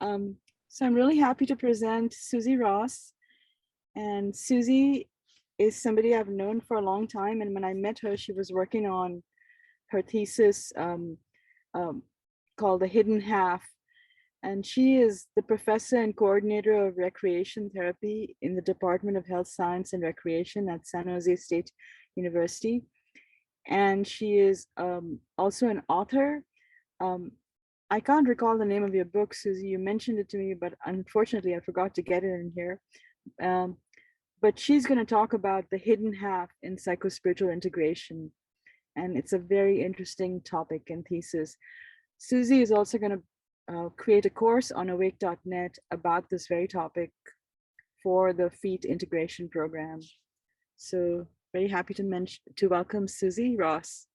Um, so I'm really happy to present Suzi Ross. And Suzi is somebody I've known for a long time. And when I met her, she was working on her thesis um, called The Hidden Half. And she is the professor and coordinator of recreation therapy in the Department of Health Science and Recreation at San Jose State University. And she is also an author. Um, I can't recall the name of your book, Suzi. You mentioned it to me, but unfortunately, I forgot to get it in here. Um, but she's going to talk about the hidden half in psychospiritual integration. And it's a very interesting topic and thesis. Suzi is also going to create a course on awake.net about this very topic for the FEAT integration program. So very happy to welcome Suzi Ross.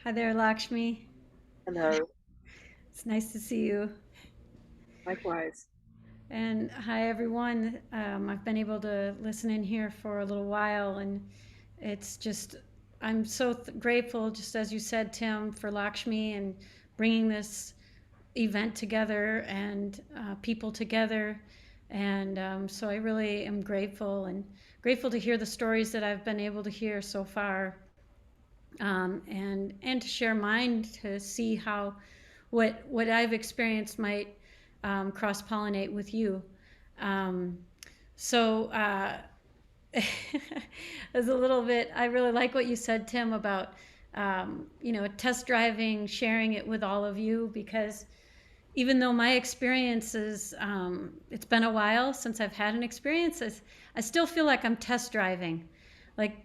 Hi there, Lakshmi. Hello. It's nice to see you. Likewise. And hi, everyone. I've been able to listen in here for a little while, and it's just, I'm so grateful, just as you said, Tim, for Lakshmi and bringing this event together and people together. And so I really am grateful and grateful to hear the stories that I've been able to hear so far. And to share mine to see how what I've experienced might cross pollinate with you. Um, so as a little bit, I really like what you said, Tim, about test driving, sharing it with all of you, because even though my experience is, it's been a while since I've had an experience, I still feel like I'm test driving, like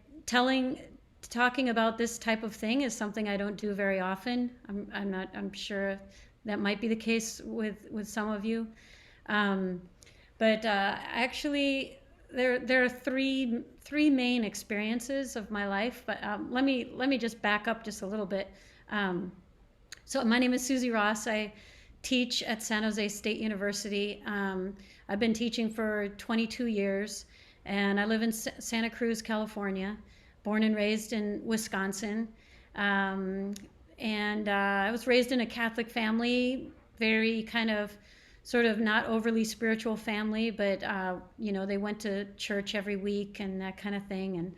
talking about this type of thing is something I don't do very often. I'm sure that might be the case with some of you. Um, but actually, there are three main experiences of my life. But let me just back up just a little bit. So my name is Suzi Ross. I teach at San Jose State University. I've been teaching for 22 years, and I live in Santa Cruz, California, born and raised in Wisconsin. Um, and I was raised in a Catholic family, very kind of sort of not overly spiritual family, but they went to church every week and that kind of thing.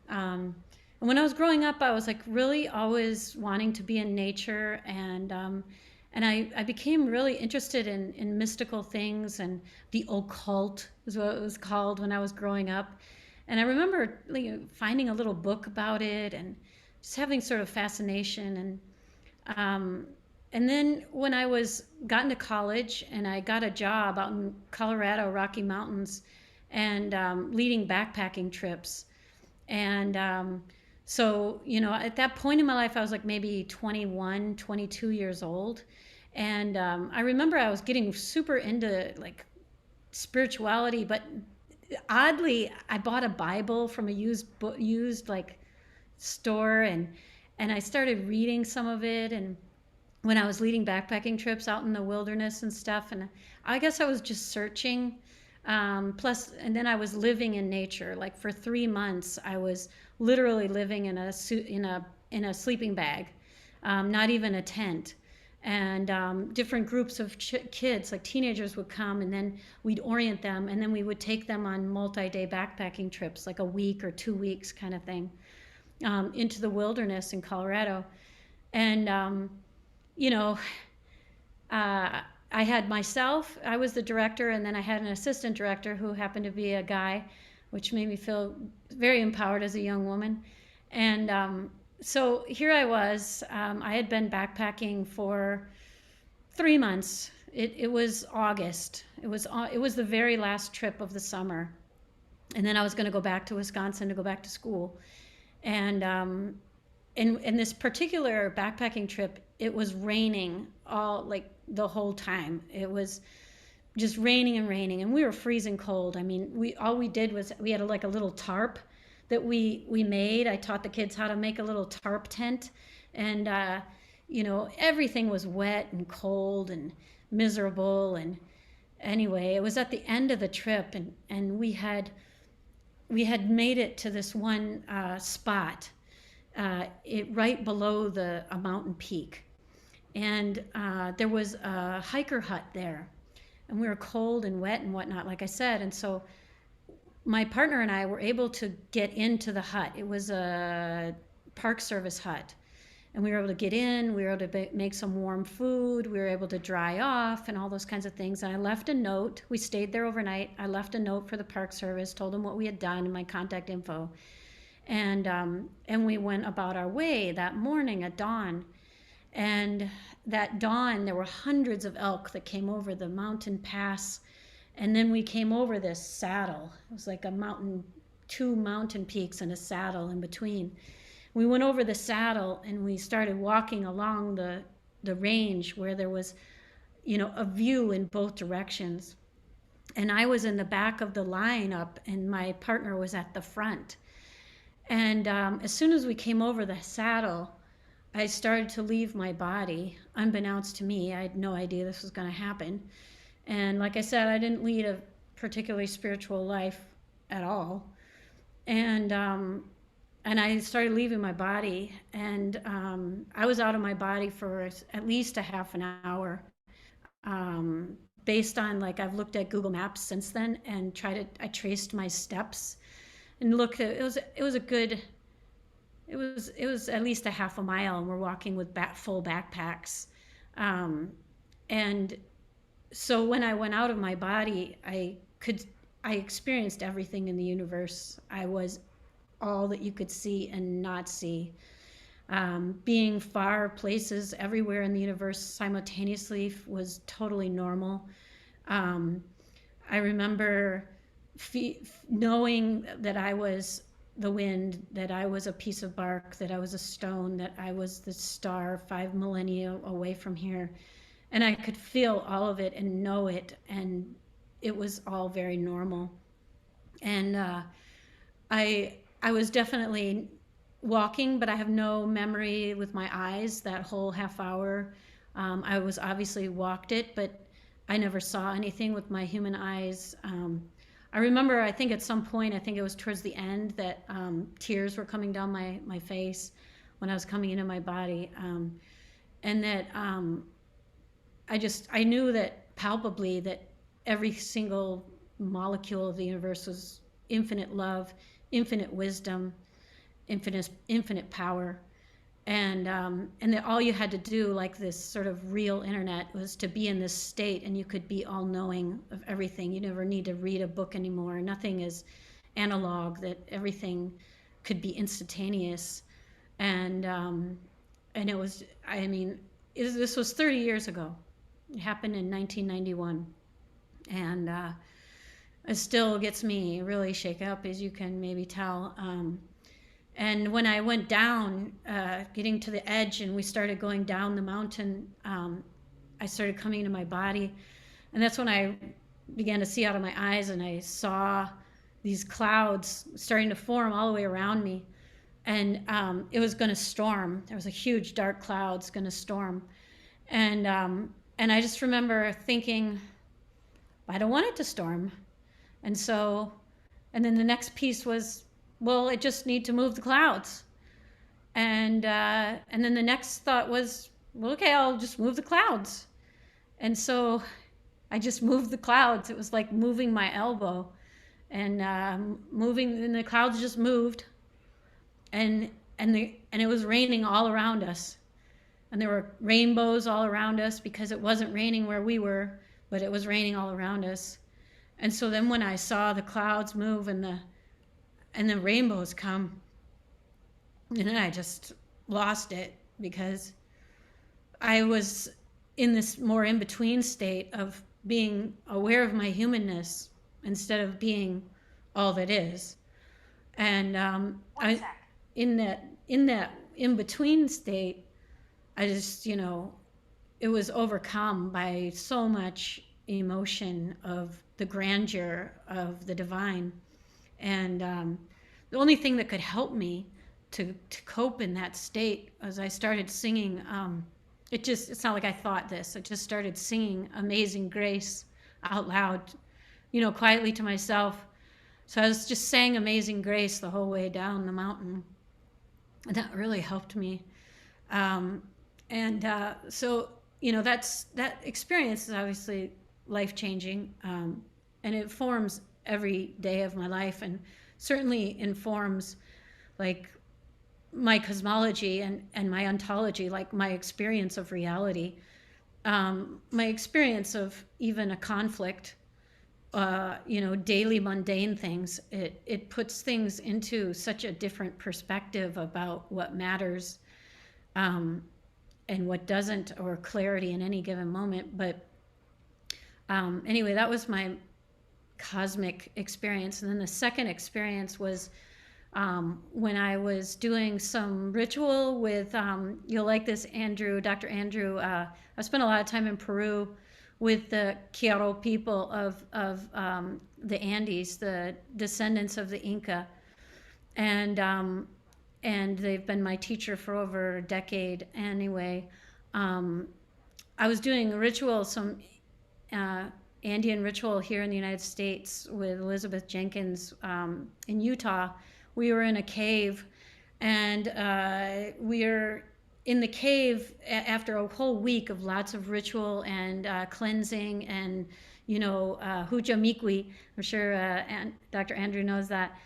Um, and when I was growing up, I was like really always wanting to be in nature, and I became really interested in mystical things, and the occult is what it was called when I was growing up. And I remember finding a little book about it and just having sort of fascination. Um, and then when I got into college and I got a job out in Colorado, Rocky Mountains, and leading backpacking trips. And so, at that point in my life, I was like maybe 21, 22 years old. And I remember I was getting super into like spirituality, but oddly, I bought a Bible from a used like store, and I started reading some of it. And when I was leading backpacking trips out in the wilderness and stuff, and I guess I was just searching. Plus, and then I was living in nature. Like for 3 months, I was literally living in a suit in a sleeping bag, not even a tent. And different groups of kids, like teenagers, would come, and then we'd orient them, and then we would take them on multi-day backpacking trips, like a week or 2 weeks kind of thing, into the wilderness in Colorado. And you know, uh, I had myself, I was the director, and then I had an assistant director who happened to be a guy, which made me feel very empowered as a young woman. And so here I was. I had been backpacking for 3 months. It was August. It was the very last trip of the summer, and then I was going to go back to Wisconsin to go back to school. And in this particular backpacking trip, it was raining all like the whole time. It was just raining and raining, and we were freezing cold. I mean, we did was we had like a little tarp that we made. I taught the kids how to make a little tarp tent, and everything was wet and cold and miserable. And anyway, it was at the end of the trip, and we had made it to this one spot, it right below a mountain peak. and there was a hiker hut there, and we were cold and wet and whatnot, like I said. And so my partner and I were able to get into the hut. It was a Park Service hut. And we were able to get in, we were able to make some warm food, we were able to dry off and all those kinds of things. And I left a note. We stayed there overnight. I left a note for the Park Service, told them what we had done and my contact info. And we went about our way that morning at dawn. And that dawn, there were hundreds of elk that came over the mountain pass. And then we came over this saddle. It was like a mountain, two mountain peaks and a saddle in between. We went over the saddle and we started walking along the range where there was, a view in both directions. And I was in the back of the lineup and my partner was at the front. And as soon as we came over the saddle, I started to leave my body, unbeknownst to me. I had no idea this was going to happen. And like I said, I didn't lead a particularly spiritual life at all. And I started leaving my body, and I was out of my body for at least a half an hour. Based on, like, I've looked at Google Maps since then and I traced my steps and looked at, it was at least a half a mile, and we're walking with full backpacks. And so when I went out of my body, I experienced everything in the universe. I was all that you could see and not see. Being far places everywhere in the universe simultaneously was totally normal. I remember knowing that I was the wind, that I was a piece of bark, that I was a stone, that I was the star 5 millennia away from here. And I could feel all of it and know it, and it was all very normal. And I was definitely walking, but I have no memory with my eyes that whole half hour. I was obviously walked it, but I never saw anything with my human eyes. I remember, I think at some point, I think it was towards the end, that tears were coming down my face when I was coming into my body. And that I knew that palpably that every single molecule of the universe was infinite love, infinite wisdom, infinite power. And that all you had to do, like this sort of real internet, was to be in this state, and you could be all knowing of everything. You never need to read a book anymore. Nothing is analog, that everything could be instantaneous. And it was, this was 30 years ago. It happened in 1991. And it still gets me really shaken up, as you can maybe tell. And when I went down, getting to the edge, and we started going down the mountain, I started coming into my body. And that's when I began to see out of my eyes, and I saw these clouds starting to form all the way around me. And it was going to storm. There was a huge dark clouds going to storm. And I just remember thinking, I don't want it to storm. And then the next piece was, well, it just need to move the clouds. And then the next thought was, well, okay, I'll just move the clouds. And so I just moved the clouds. It was like moving my elbow, and and the clouds just moved. And it was raining all around us. And there were rainbows all around us, because it wasn't raining where we were, but it was raining all around us. And so then when I saw the clouds move and the rainbows come, and then I just lost it, because I was in this more in-between state of being aware of my humanness instead of being all that is. And in that in-between state, I just, it was overcome by so much emotion of the grandeur of the divine. And the only thing that could help me to cope in that state was I started singing. It's not like I thought this. I just started singing Amazing Grace out loud, quietly to myself. So I was just saying Amazing Grace the whole way down the mountain. And that really helped me. And so, you know, that experience is obviously life changing, and it forms every day of my life, and certainly informs like my cosmology and my ontology, like my experience of reality, my experience of even a conflict, you know, daily mundane things. It puts things into such a different perspective about what matters, um, and what doesn't, or clarity in any given moment. But anyway, that was my cosmic experience. And then the second experience was when I was doing some ritual with, you'll like this, Andrew, Dr. Andrew. I spent a lot of time in Peru with the Q'ero people of the Andes, the descendants of the Inca. And they've been my teacher for over a decade. Anyway, I was doing a ritual, some Andean ritual here in the United States with Elizabeth Jenkins in Utah. We were in a cave, and we were in the cave after a whole week of lots of ritual and cleansing and, you know, hujamikwi. I'm sure Dr. Andrew knows that.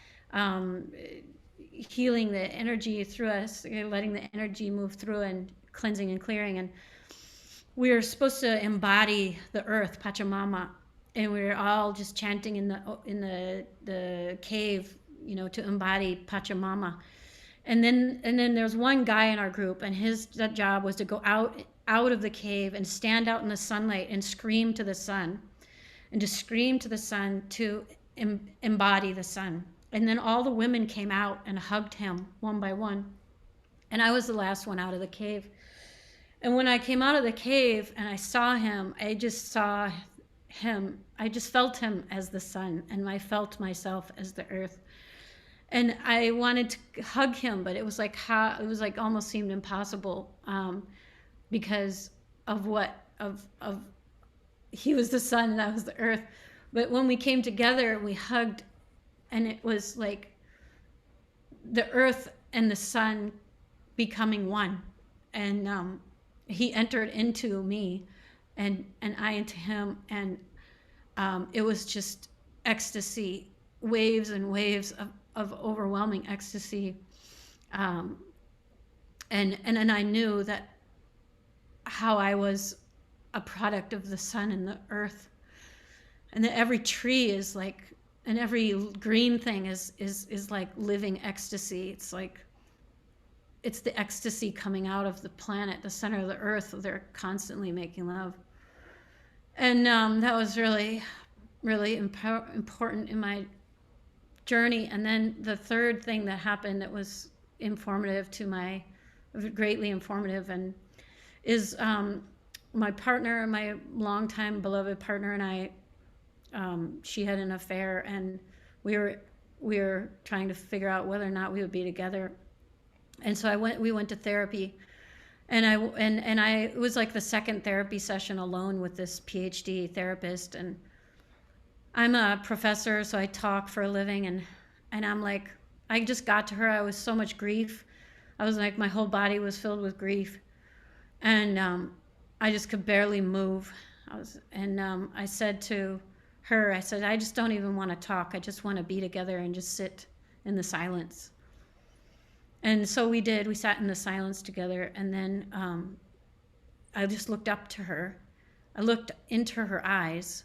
Healing the energy through us, letting the energy move through, and cleansing and clearing. And we were supposed to embody the earth, Pachamama, and we were all just chanting in the cave, you know, to embody Pachamama. And then there's one guy in our group, and his job was to go out of the cave and stand out in the sunlight and scream to the sun, and to scream to the sun to embody the sun. And then all the women came out and hugged him one by one, and I was the last one out of the cave. And when I came out of the cave and I saw him, I just saw him. I just felt him as the sun, and I felt myself as the earth. And I wanted to hug him, but it was like almost seemed impossible, because of he was the sun and I was the earth. But when we came together, we hugged, and it was like the earth and the sun becoming one. And he entered into me, and I into him, and it was just ecstasy, waves and waves of overwhelming ecstasy. And I knew that how I was a product of the sun and the earth, and that every tree is like, and every green thing is like living ecstasy. It's like, it's the ecstasy coming out of the planet, the center of the earth. They're constantly making love. And that was really, really important in my journey. And then the third thing that happened that was informative to my, greatly informative, and is my partner, my longtime beloved partner, and I, she had an affair, and we were trying to figure out whether or not we would be together. And so we went to therapy, and it was like the second therapy session alone with this PhD therapist. And I'm a professor, so I talk for a living, and I'm like, I just got to her. I was so much grief. I was like, my whole body was filled with grief, and I just could barely move. I said to her, I said, I just don't even want to talk. I just want to be together and just sit in the silence. And so we did. We sat in the silence together, and then I just looked up to her. I looked into her eyes,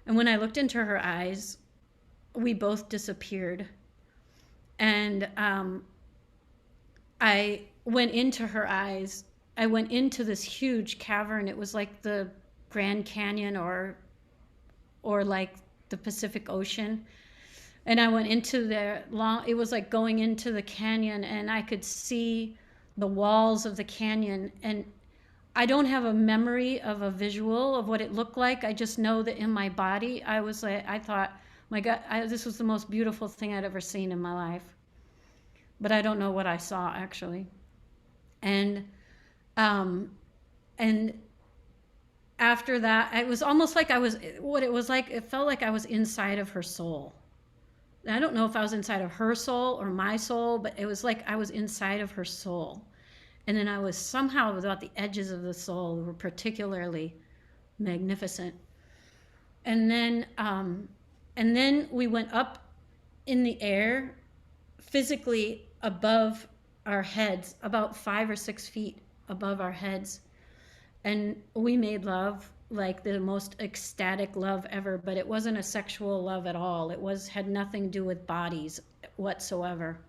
and when I looked into her eyes, we both disappeared. And I went into her eyes. I went into this huge cavern. It was like the Grand Canyon, or like the Pacific Ocean. And I went into it was like going into the canyon, and I could see the walls of the canyon. And I don't have a memory of a visual of what it looked like. I just know that in my body, I thought, my God, this was the most beautiful thing I'd ever seen in my life. But I don't know what I saw, actually. And after that, it was almost like it felt like I was inside of her soul. I don't know if I was inside of her soul or my soul, but it was like I was inside of her soul. And then I was somehow about the edges of the soul were particularly magnificent. And then, we went up in the air, physically above our heads, about 5 or 6 feet above our heads, and we made love, like the most ecstatic love ever. But it wasn't a sexual love at all. It had nothing to do with bodies whatsoever.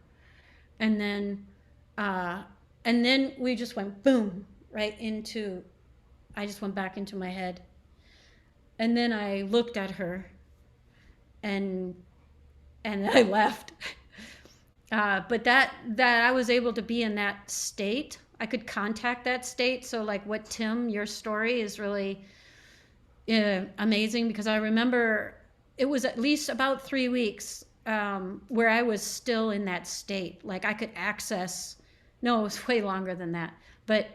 And then, we just went boom right into. I just went back into my head, and then I looked at her, and I left. But that I was able to be in that state. I could contact that state. So like what Tim, your story is really amazing, because I remember it was at least about 3 weeks where I was still in that state. Like I could access, no, it was way longer than that. But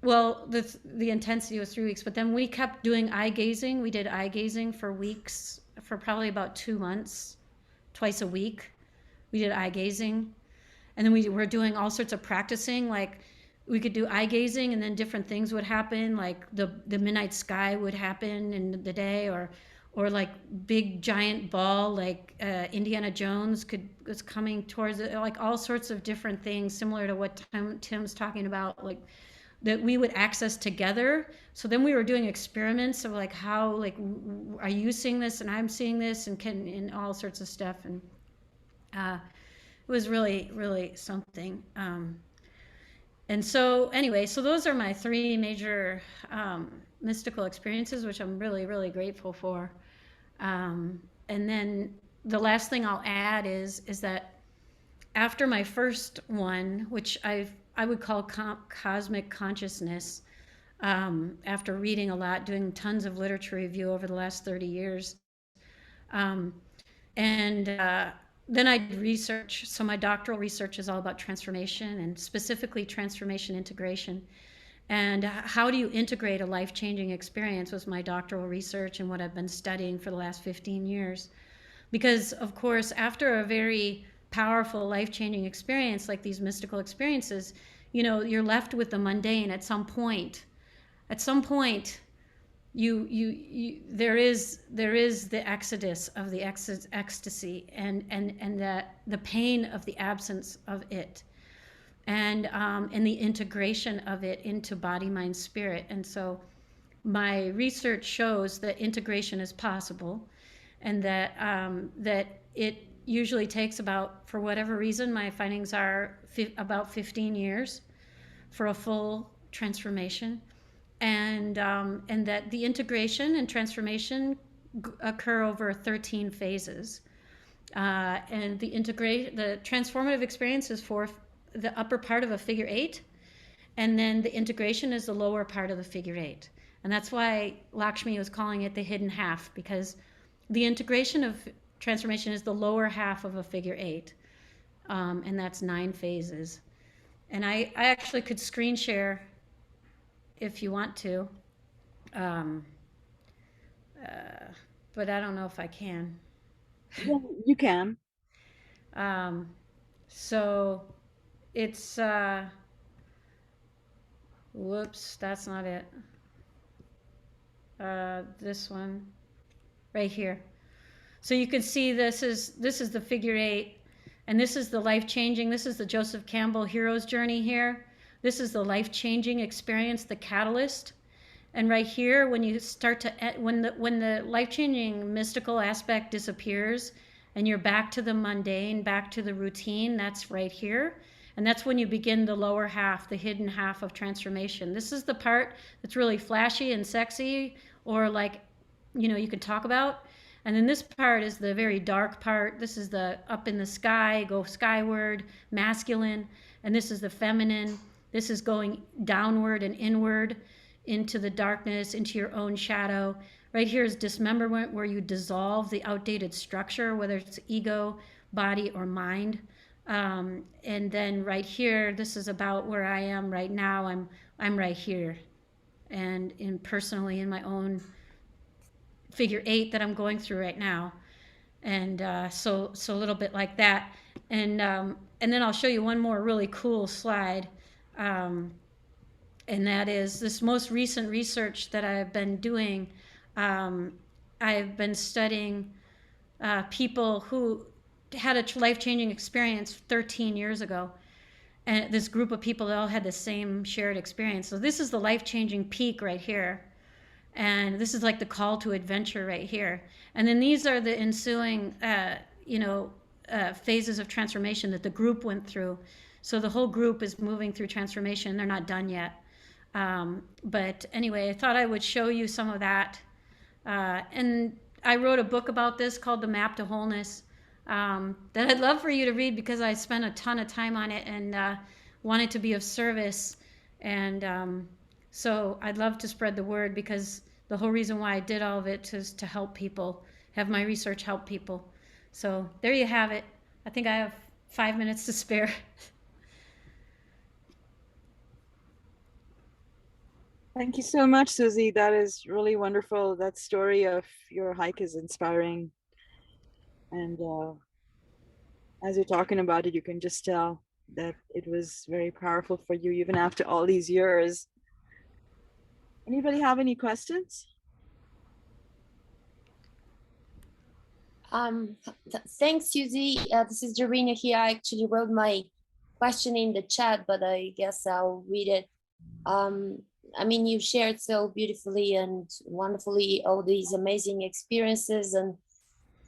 well, the intensity was 3 weeks, but then we kept doing eye gazing. We did eye gazing for weeks, for probably about 2 months, twice a week. We did eye gazing. And then we were doing all sorts of practicing. Like we could do eye gazing, and then different things would happen. Like the midnight sky would happen in the day, or like big giant ball, like Indiana Jones was coming towards it. Like all sorts of different things, similar to what Tim's talking about, like that we would access together. So then we were doing experiments of like how, like, are you seeing this and I'm seeing this, and all sorts of stuff. And it was really, really something. And so anyway, so those are my 3 major mystical experiences, which I'm really, really grateful for. And then the last thing I'll add is that after my first one, which I would call cosmic consciousness, after reading a lot, doing tons of literature review over the last 30 years, then I did research. So my doctoral research is all about transformation, and specifically transformation integration. And how do you integrate a life-changing experience was my doctoral research and what I've been studying for the last 15 years. Because, of course, after a very powerful life-changing experience like these mystical experiences, you're left with the mundane at some point. At some point, there is the exodus of the ecstasy and the pain of the absence of it, and the integration of it into body, mind, spirit. And so my research shows that integration is possible, and that it usually takes about, for whatever reason, my findings are about 15 years for a full transformation. And that the integration and transformation occur over 13 phases. And the transformative experience is for the upper part of a figure 8, and then the integration is the lower part of the figure 8. And that's why Lakshmi was calling it the hidden half, because the integration of transformation is the lower half of a figure 8, and that's 9 phases. And I actually could screen share if you want to, but I don't know if I can. Yeah, you can. So it's, whoops, that's not it. This one right here. So you can see this is the figure 8, and this is the life-changing. This is the Joseph Campbell hero's journey here. This is the life-changing experience, the catalyst. And right here, when you start to, when the life-changing mystical aspect disappears and you're back to the mundane, back to the routine, that's right here. And that's when you begin the lower half, the hidden half of transformation. This is the part that's really flashy and sexy, or like, you can talk about. And then this part is the very dark part. This is the up in the sky, go skyward, masculine. And this is the feminine. This is going downward and inward into the darkness, into your own shadow. Right here is dismemberment, where you dissolve the outdated structure, whether it's ego, body, or mind. And then right here, this is about where I am right now. I'm right here, and personally in my own figure 8 that I'm going through right now. And so a little bit like that. And then I'll show you one more really cool slide. and that is this most recent research that I've been doing. I've been studying people who had a life-changing experience 13 years ago. And this group of people that all had the same shared experience. So this is the life-changing peak right here. And this is like the call to adventure right here. And then these are the ensuing, phases of transformation that the group went through. So the whole group is moving through transformation. They're not done yet. But anyway, I thought I would show you some of that. And I wrote a book about this called The Map to Wholeness, that I'd love for you to read because I spent a ton of time on it and wanted to be of service. And so I'd love to spread the word because the whole reason why I did all of it is to help people, have my research help people. So there you have it. I think I have 5 minutes to spare. Thank you so much, Suzi. That is really wonderful. That story of your hike is inspiring. And as you're talking about it, you can just tell that it was very powerful for you, even after all these years. Anybody have any questions? Thanks, Suzi. This is Dorina here. I actually wrote my question in the chat, but I guess I'll read it. I mean, you shared so beautifully and wonderfully all these amazing experiences, and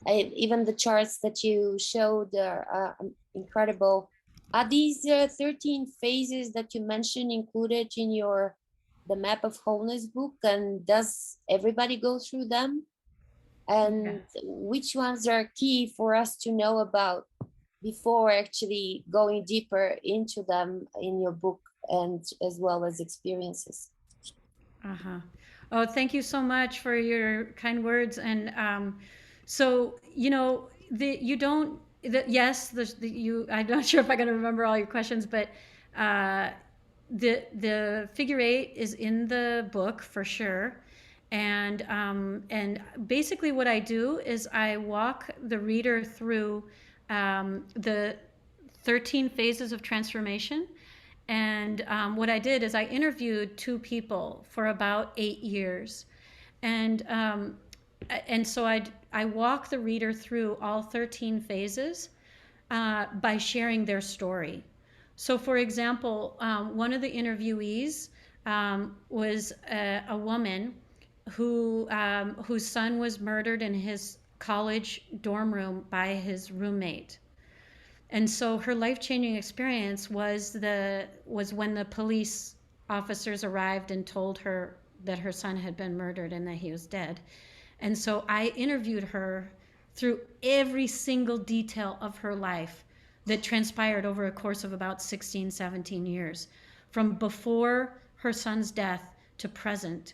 even the charts that you showed are incredible. Are these 13 phases that you mentioned included in the Map of Wholeness book, and does everybody go through them? And which ones are key for us to know about before actually going deeper into them in your book, and as well as experiences? Oh, thank you so much for your kind words. And so, I'm not sure if I'm going to remember all your questions, but the figure 8 is in the book for sure. And basically what I do is I walk the reader through the 13 phases of transformation. And what I did is I interviewed 2 people for about 8 years. And so I walk the reader through all 13 phases by sharing their story. So for example, one of the interviewees was a woman whose son was murdered in his college dorm room by his roommate. And so her life-changing experience was when the police officers arrived and told her that her son had been murdered and that he was dead. And so I interviewed her through every single detail of her life that transpired over a course of about 16, 17 years, from before her son's death to present.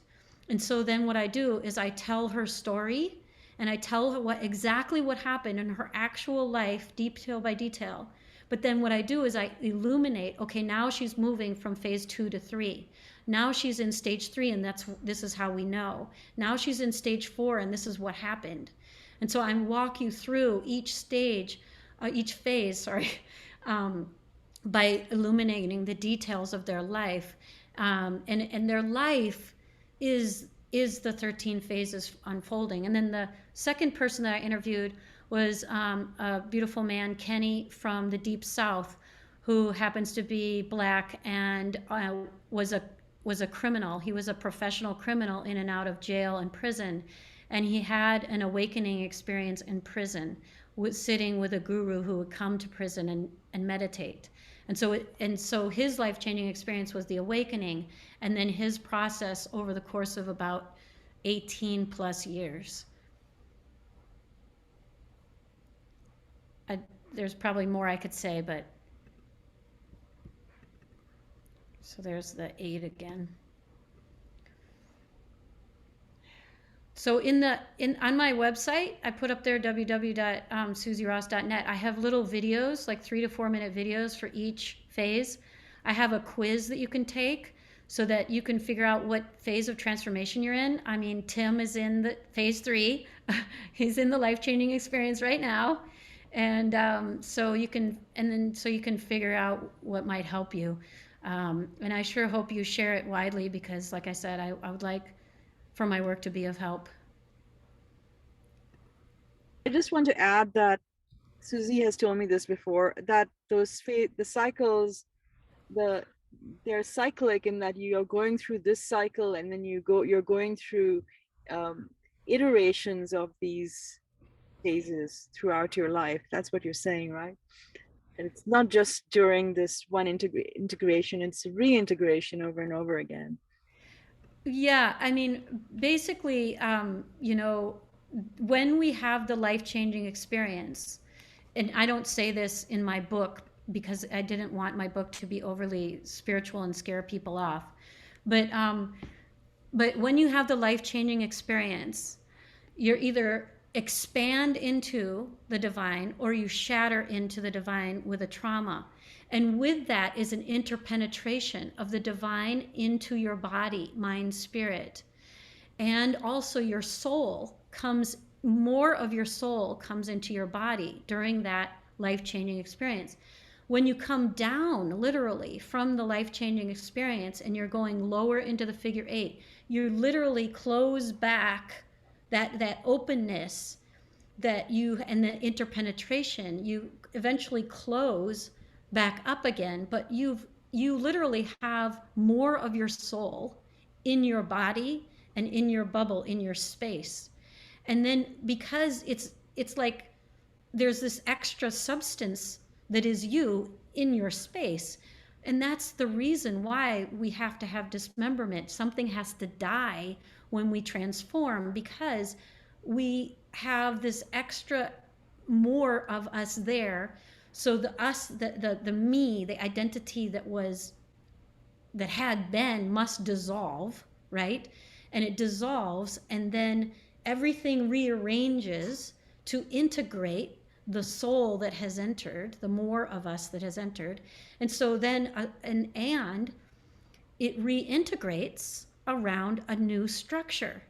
And so then what I do is I tell her story, and I tell her exactly what happened in her actual life, detail by detail. But then what I do is I illuminate, okay, now she's moving from phase 2 to 3. Now she's in stage 3, and this is how we know. Now she's in stage 4, and this is what happened. And so I walk you through each phase, by illuminating the details of their life. And their life is the 13 phases unfolding. And then the second person that I interviewed was a beautiful man, Kenny, from the Deep South, who happens to be Black and was a criminal. He was a professional criminal in and out of jail and prison. And he had an awakening experience in prison, sitting with a guru who would come to prison and meditate. And so his life-changing experience was the awakening, and then his process over the course of about 18 plus years. There's probably more I could say, but so there's the 8 again. So on my website, I put up there www.suziross.net. I have little videos, like 3 to 4 minute videos for each phase. I have a quiz that you can take so that you can figure out what phase of transformation you're in. I mean, Tim is in the phase 3. He's in the life-changing experience right now. And so you can figure out what might help you. And I sure hope you share it widely because, like I said, I would like for my work to be of help. I just want to add that Suzi has told me this before, that the cycles, they're cyclic in that you're going through this cycle and then you're going through iterations of these phases throughout your life. That's what you're saying, right? And it's not just during this one integration, it's reintegration over and over again. Yeah, I mean, basically, when we have the life-changing experience, and I don't say this in my book because I didn't want my book to be overly spiritual and scare people off, but when you have the life-changing experience, you're either expand into the divine or you shatter into the divine with a trauma. And with that is an interpenetration of the divine into your body, mind, spirit. And also your soul more of your soul comes into your body during that life-changing experience. When you come down literally from the life-changing experience and you're going lower into the figure 8, you literally close back that openness and the interpenetration, you eventually close back up again, but you literally have more of your soul in your body and in your bubble, in your space. And then because it's like there's this extra substance that is you in your space. And that's the reason why we have to have dismemberment. Something has to die when we transform, because we have this extra more of us there. So the me, the identity that had been must dissolve, right? And it dissolves, and then everything rearranges to integrate the soul that has entered, the more of us that has entered. And so then and it reintegrates around a new structure,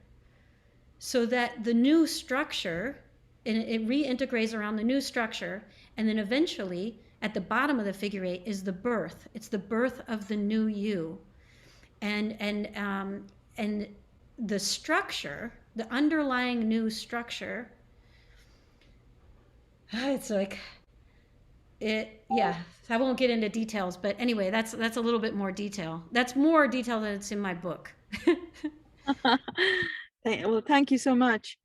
so that the new structure, and it reintegrates around the new structure, and then eventually at the bottom of the figure 8 is the birth. It's the birth of the new you. And the structure, the underlying new structure, it's like yeah, I won't get into details, but anyway, that's a little bit more detail. That's more detail than it's in my book. Well, thank you so much.